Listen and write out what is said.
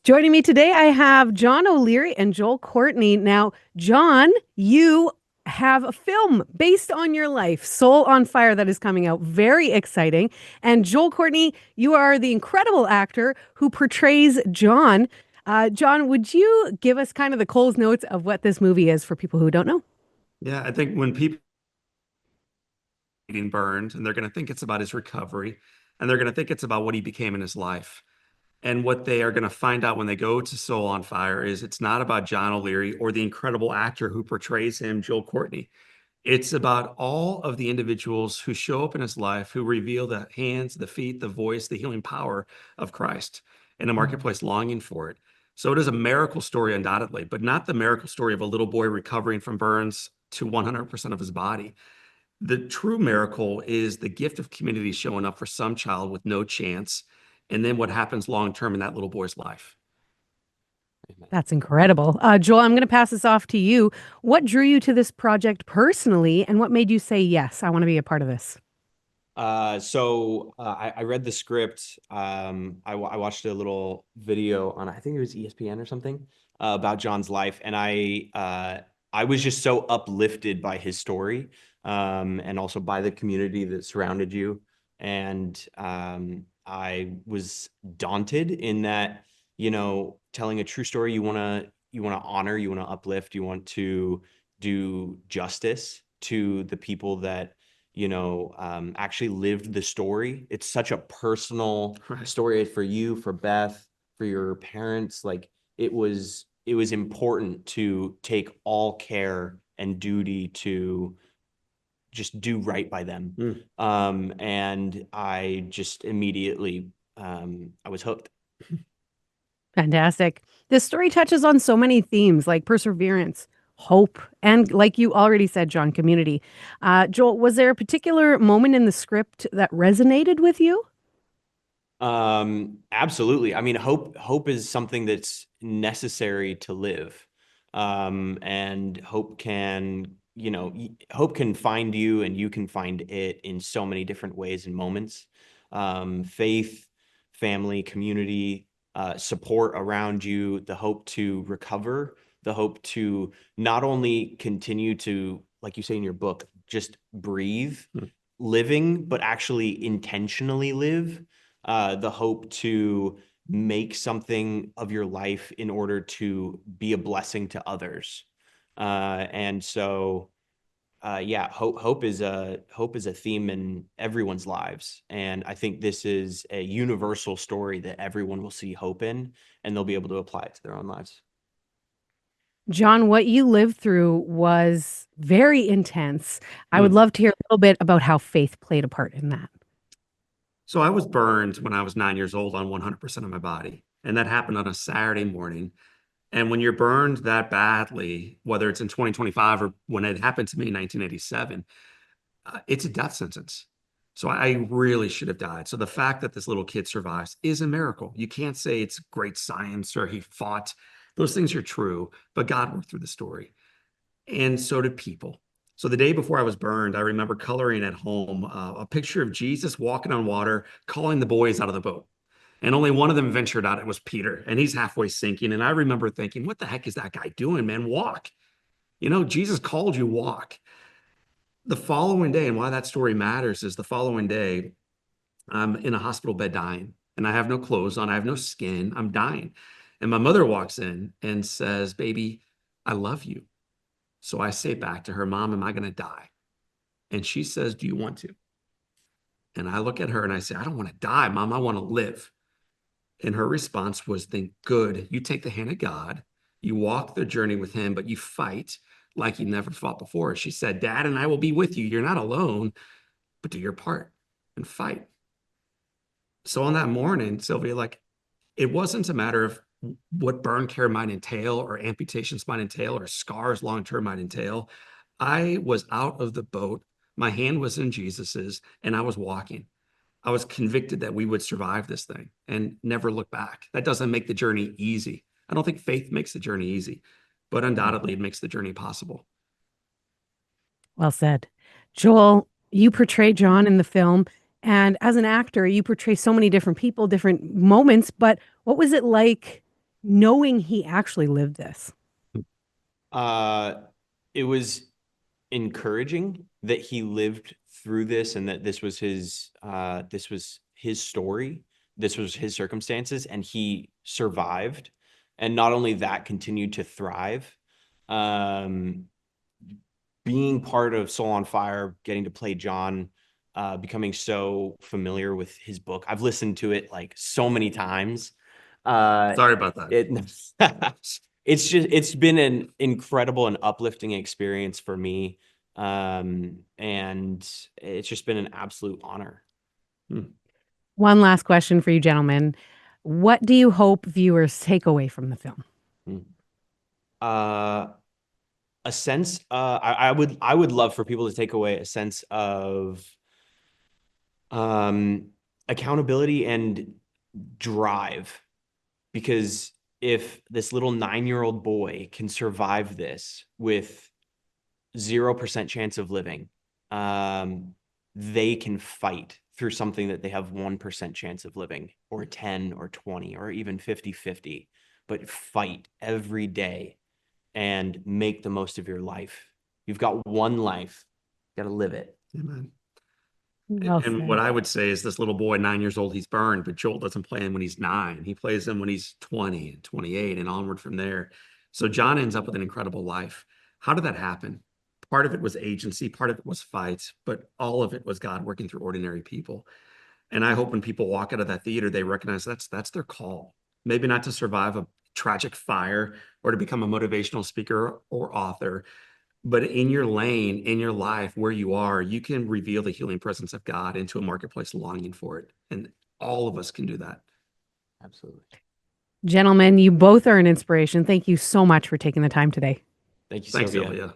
Joining me today, I have John O'Leary and Joel Courtney. Now, John, you have a film based on your life, Soul on Fire, that is coming out. Very exciting. And Joel Courtney, you are the incredible actor who portrays John. John, would you give us kind of the Coles notes of what this movie is for people who don't know? Yeah, I think when people are getting burned and they're going to think it's about his recovery and they're going to think it's about what he became in his life. And what they are going to find out when they go to Soul on Fire is it's not about John O'Leary or the incredible actor who portrays him, Joel Courtney. It's about all of the individuals who show up in his life, who reveal the hands, the feet, the voice, the healing power of Christ in a marketplace longing for it. So it is a miracle story, undoubtedly, but not the miracle story of a little boy recovering from burns to 100% of his body. The true miracle is the gift of community showing up for some child with no chance, and then what happens long term in that little boy's life. That's incredible. Joel, I'm going to pass this off to you. What drew you to this project personally, and what made you say, yes, I want to be a part of this? I read the script. I watched a little video on, I think it was ESPN or something, about John's life, and I was just so uplifted by his story, and also by the community that surrounded you. And I was daunted in that, telling a true story, you want to honor, you want to uplift, you want to do justice to the people that actually lived the story. It's such a personal story for you, for Beth, for your parents. Like it was important to take all care and duty to just do right by them. And I just immediately, I was hooked. Fantastic. This story touches on so many themes like perseverance, hope, and like you already said, John, community. Joel, was there a particular moment in the script that resonated with you? Absolutely. I mean, hope is something that's necessary to live. And hope can find you and you can find it in so many different ways and moments. Faith, family, community, support around you, the hope to recover, the hope to not only continue to, like you say in your book, just breathe, living, but actually intentionally live, the hope to make something of your life in order to be a blessing to others. Hope is a theme in everyone's lives. And I think this is a universal story that everyone will see hope in, and they'll be able to apply it to their own lives. John, what you lived through was very intense. I would love to hear a little bit about how faith played a part in that. So I was burned when I was 9 years old on 100% of my body. And that happened on a Saturday morning. And when you're burned that badly, whether it's in 2025 or when it happened to me in 1987, it's a death sentence. So I really should have died. So the fact that this little kid survives is a miracle. You can't say it's great science or he fought. Those things are true, but God worked through the story. And so did people. So the day before I was burned, I remember coloring at home a picture of Jesus walking on water, calling the boys out of the boat. And only one of them ventured out. It was Peter, and he's halfway sinking. And I remember thinking, what the heck is that guy doing, man? Walk. Jesus called you, walk. The following day, and why that story matters is the following day, I'm in a hospital bed dying, and I have no clothes on. I have no skin. I'm dying. And my mother walks in and says, baby, I love you. So I say back to her, Mom, am I going to die? And she says, do you want to? And I look at her and I say, I don't want to die, Mom. I want to live. And her response was, then good. You take the hand of God, you walk the journey with him, but you fight like you never fought before. She said, Dad and I will be with you. You're not alone, but do your part and fight. So on that morning, Sylvia, it wasn't a matter of what burn care might entail or amputations might entail or scars long-term might entail. I was out of the boat. My hand was in Jesus's and I was walking. I was convicted that we would survive this thing and never look back. That doesn't make the journey easy. I don't think faith makes the journey easy, but undoubtedly it makes the journey possible. Well said. Joel, you portray John in the film, and as an actor, you portray so many different people, different moments, but what was it like knowing he actually lived this? It was encouraging that he lived through this and that this was his story. This was his circumstances, and he survived. And not only that, continued to thrive. Being part of Soul on Fire, getting to play John, becoming so familiar with his book. I've listened to it like so many times. Sorry about that. It's been an incredible and uplifting experience for me. And it's just been an absolute honor. One last question for you, gentlemen. What do you hope viewers take away from the film? A sense, I would love for people to take away a sense of accountability and drive, because if this little 9-year-old boy can survive this with 0% chance of living, they can fight through something that they have 1% chance of living, or 10 or 20 or even 50-50, but fight every day and make the most of your life. You've got one life, you got to live it. Amen. Well And said. what I would say is this little boy, 9 years old, he's burned, but Joel doesn't play him when he's 9. He plays him when he's 20 and 28 and onward from there. So John ends up with an incredible life. How did that happen? Part of it was agency, part of it was fight, but all of it was God working through ordinary people. And I hope when people walk out of that theater, they recognize that's their call. Maybe not to survive a tragic fire or to become a motivational speaker or author, but in your lane, in your life, where you are, you can reveal the healing presence of God into a marketplace longing for it. And all of us can do that. Absolutely. Gentlemen, you both are an inspiration. Thank you so much for taking the time today. Thank you, Thanks, Sylvia. Sylvia.